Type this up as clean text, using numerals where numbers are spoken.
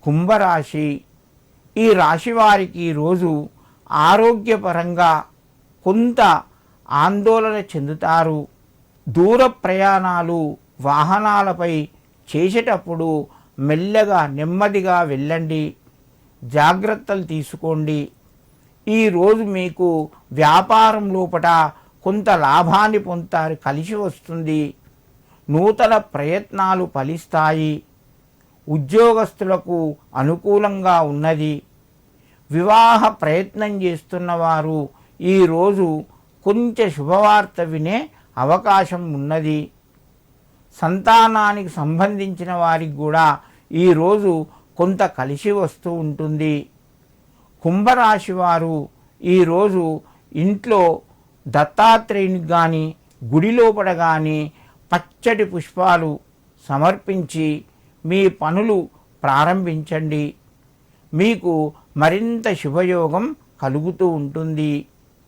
కుంభరాశి. ఈ రాశి వారికి ఈరోజు ఆరోగ్యపరంగా కొంత ఆందోళన చెందుతారు. దూర ప్రయాణాలు వాహనాలపై చేసేటప్పుడు మెల్లగా నెమ్మదిగా వెళ్ళండి, జాగ్రత్తలు తీసుకోండి. ఈరోజు మీకు వ్యాపారం లోపట కొంత లాభాన్ని పొందుతారు, కలిసి వస్తుంది. నూతన ప్రయత్నాలు ఫలిస్తాయి. ఉద్యోగస్తులకు అనుకూలంగా ఉన్నది. వివాహ ప్రయత్నం చేస్తున్నవారు ఈరోజు కొంచెం శుభవార్త వినే అవకాశం ఉన్నది. సంతానానికి సంబంధించిన వారికి కూడా ఈరోజు కొంత కలిసి వస్తూ ఉంటుంది. కుంభరాశి వారు ఈరోజు ఇంట్లో దత్తాత్రేయునికి కానీ గుడి లోపల కానీ పచ్చటి పుష్పాలు సమర్పించి మీ పనులు ప్రారంభించండి. మీకు మరింత శుభయోగం కలుగుతూ ఉంటుంది.